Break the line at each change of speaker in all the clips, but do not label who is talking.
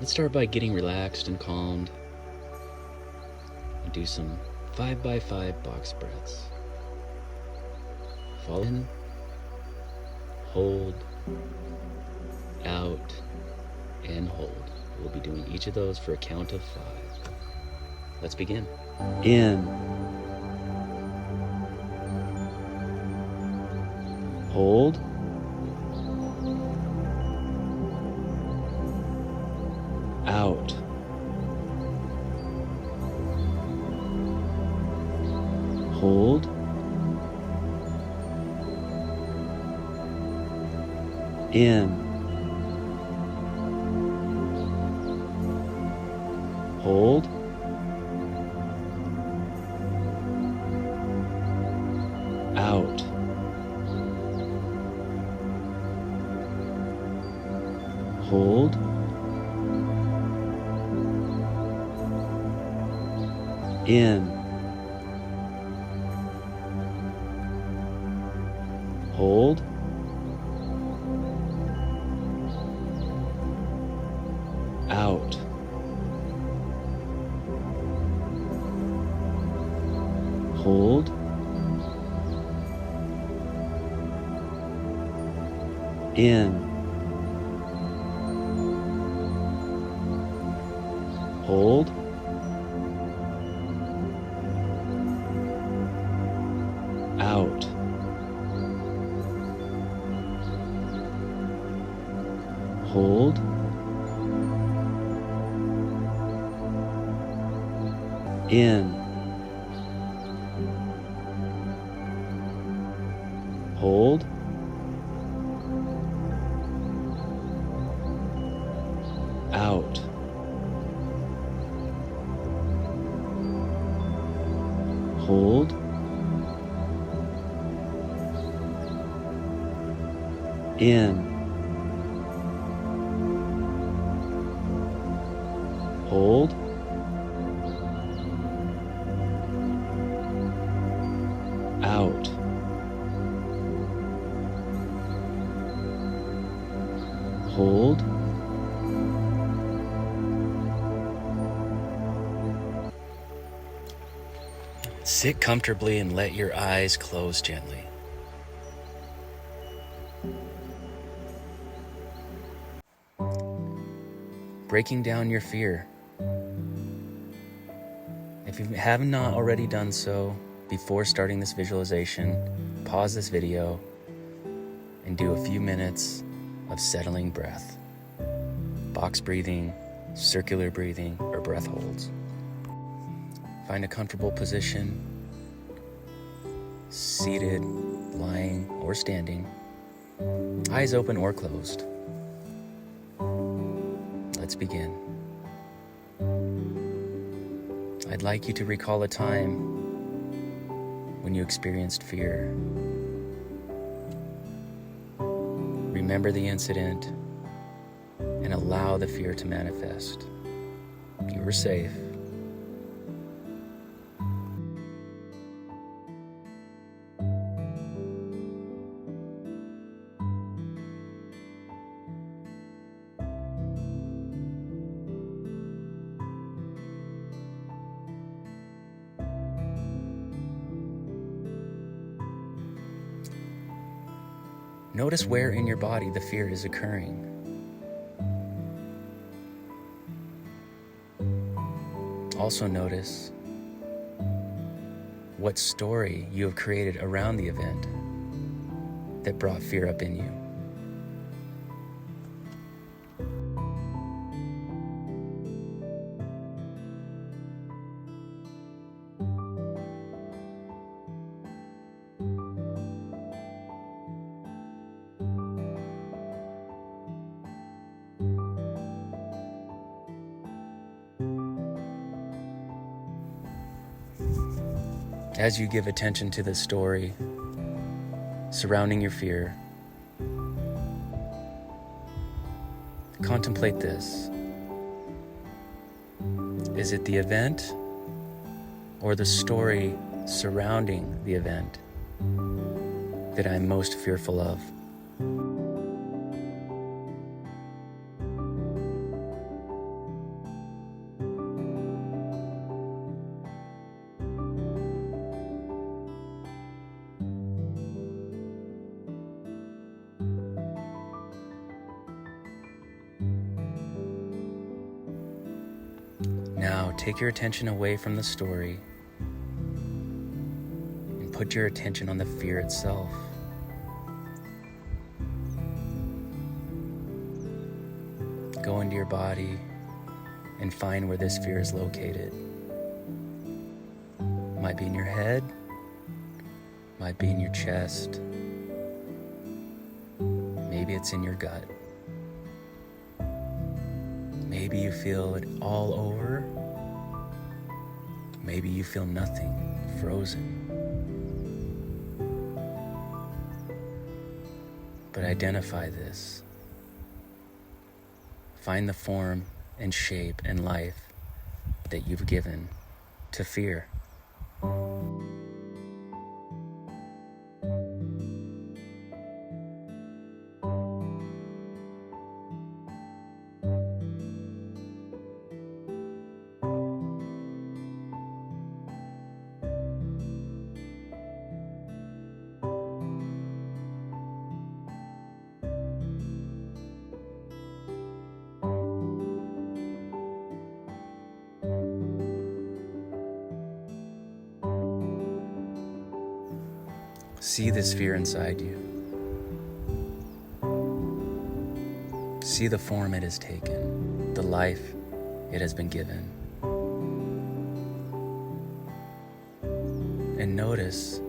Let's start by getting relaxed and calmed and do some 5x5 box breaths. Fall in, hold, out, and hold. We'll be doing each of those for a count of 5. Let's begin. In, hold, out, hold, in, hold, out, hold, in, hold, out, hold, in, hold, out, hold, in, hold, out, hold, in, hold, out, hold, sit comfortably and let your eyes close gently. Breaking down your fear. If you have not already done so, before starting this visualization, pause this video and do a few minutes of settling breath. Box breathing, circular breathing, or breath holds. Find a comfortable position, seated, lying, or standing, eyes open or closed. Let's begin. I'd like you to recall a time when you experienced fear. Remember the incident and allow the fear to manifest. You were safe. Notice where in your body the fear is occurring. Also notice what story you have created around the event that brought fear up in you. As you give attention to the story surrounding your fear, contemplate this. Is it the event or the story surrounding the event that I'm most fearful of? Now take your attention away from the story and put your attention on the fear itself. Go into your body and find where this fear is located. Might be in your head, might be in your chest, maybe it's in your gut. Maybe you feel it all over, maybe you feel nothing, frozen. But identify this. Find the form and shape and life that you've given to fear. See this fear inside you. See the form it has taken, the life it has been given. And notice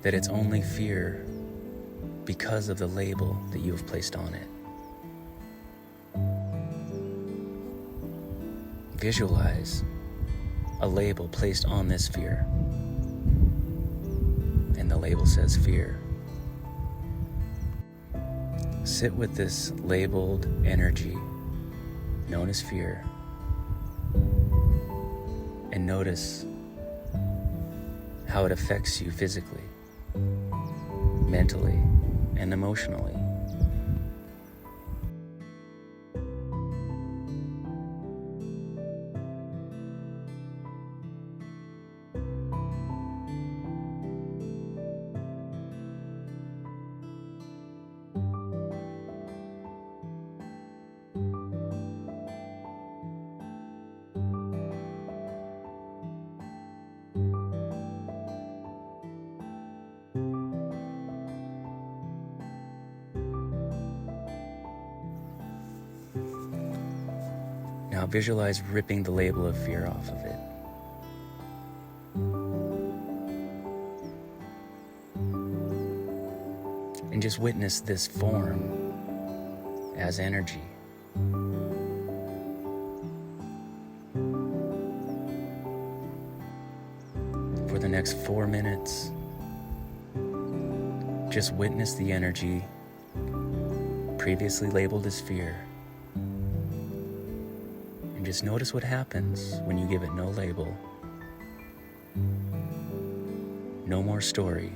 that it's only fear because of the label that you have placed on it. Visualize a label placed on this fear. And the label says fear. Sit with this labeled energy known as fear and notice how it affects you physically, mentally, and emotionally. Now visualize ripping the label of fear off of it. And just witness this form as energy. For the next 4 minutes, just witness the energy previously labeled as fear. And just notice what happens when you give it no label, no more story,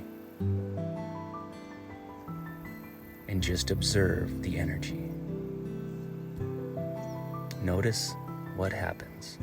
and just observe the energy. Notice what happens.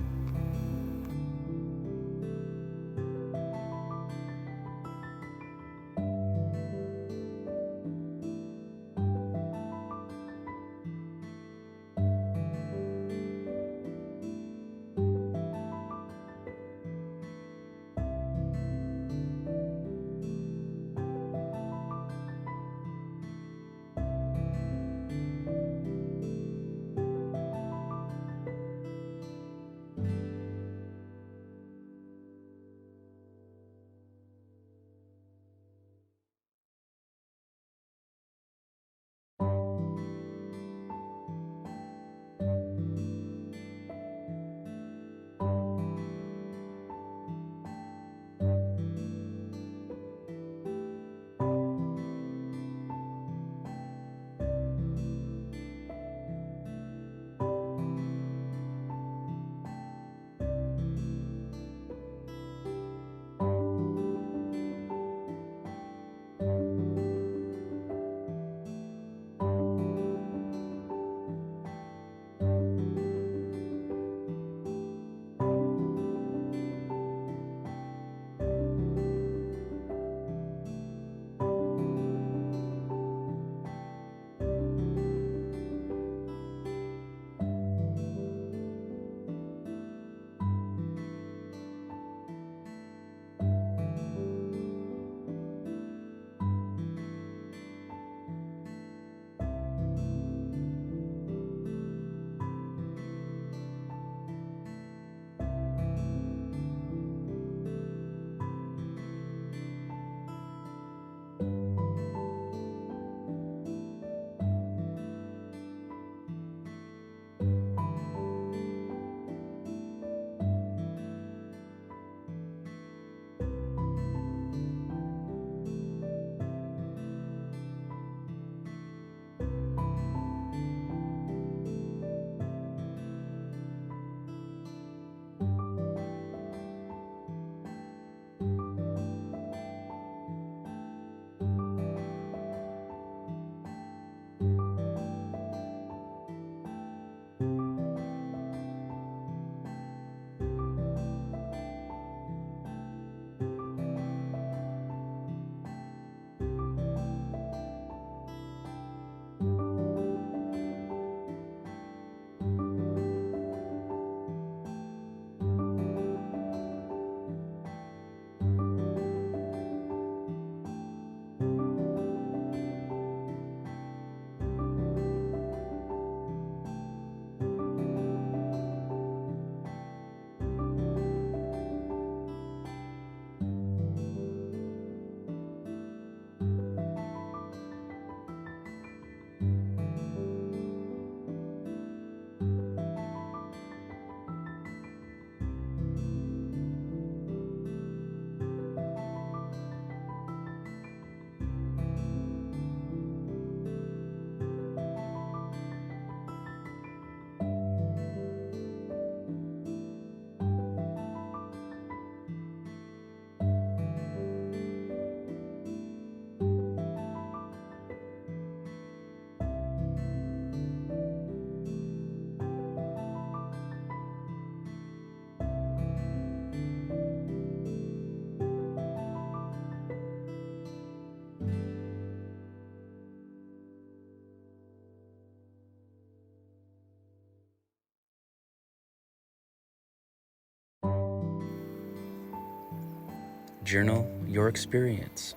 Journal your experience.